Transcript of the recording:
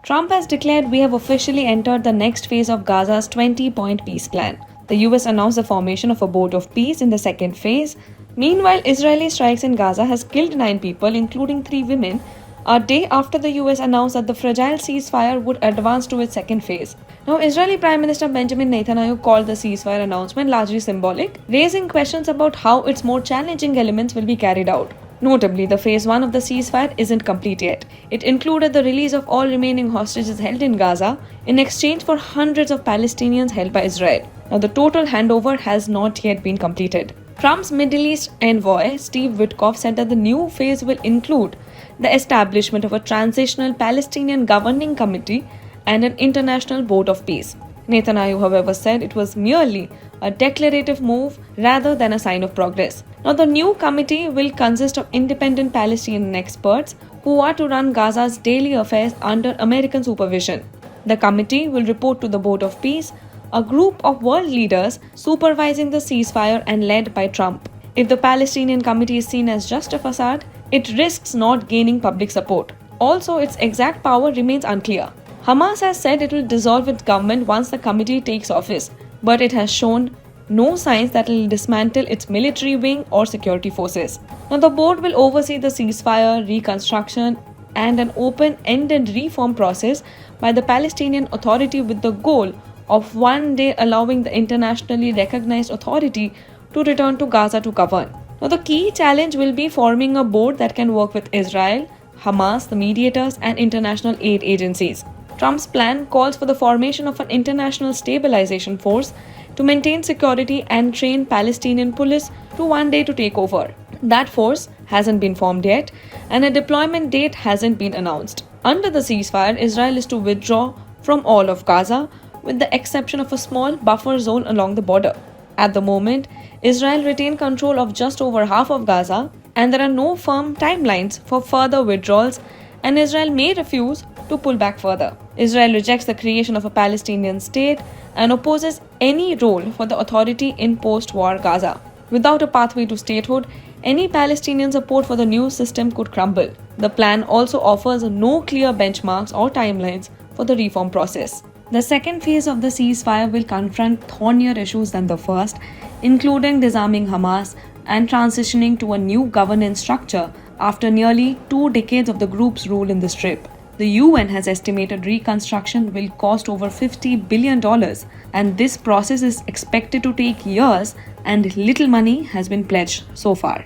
Trump has declared we have officially entered the next phase of Gaza's 20-point peace plan. The US announced the formation of a board of peace in the second phase. Meanwhile, Israeli strikes in Gaza has killed 9 people, including 3 women, a day after the US announced that the fragile ceasefire would advance to its second phase. Now, Israeli Prime Minister Benjamin Netanyahu called the ceasefire announcement largely symbolic, raising questions about how its more challenging elements will be carried out. Notably, the phase 1 of the ceasefire isn't complete yet. It included the release of all remaining hostages held in Gaza in exchange for hundreds of Palestinians held by Israel. Now, the total handover has not yet been completed. Trump's Middle East envoy, Steve Witkoff, said that the new phase will include the establishment of a Transitional Palestinian Governing Committee and an International Board of Peace. Netanyahu, however, said it was merely a declarative move rather than a sign of progress. Now, the new committee will consist of independent Palestinian experts who are to run Gaza's daily affairs under American supervision. The committee will report to the Board of Peace, a group of world leaders supervising the ceasefire and led by Trump. If the Palestinian committee is seen as just a facade, it risks not gaining public support. Also, its exact power remains unclear. Hamas has said it will dissolve its government once the committee takes office, but it has shown no signs that it will dismantle its military wing or security forces. Now, the board will oversee the ceasefire, reconstruction, and an open-ended reform process by the Palestinian Authority with the goal of one day allowing the internationally recognized authority to return to Gaza to govern. Now, the key challenge will be forming a board that can work with Israel, Hamas, the mediators, and international aid agencies. Trump's plan calls for the formation of an international stabilization force to maintain security and train Palestinian police to one day to take over. That force hasn't been formed yet, and a deployment date hasn't been announced. Under the ceasefire, Israel is to withdraw from all of Gaza, with the exception of a small buffer zone along the border. At the moment, Israel retains control of just over half of Gaza, and there are no firm timelines for further withdrawals, and Israel may refuse to pull back further. Israel rejects the creation of a Palestinian state and opposes any role for the authority in post-war Gaza. Without a pathway to statehood, any Palestinian support for the new system could crumble. The plan also offers no clear benchmarks or timelines for the reform process. The second phase of the ceasefire will confront thornier issues than the first, including disarming Hamas and transitioning to a new governance structure after nearly 2 decades of the group's rule in the Strip. The UN has estimated reconstruction will cost over $50 billion, and this process is expected to take years, and little money has been pledged so far.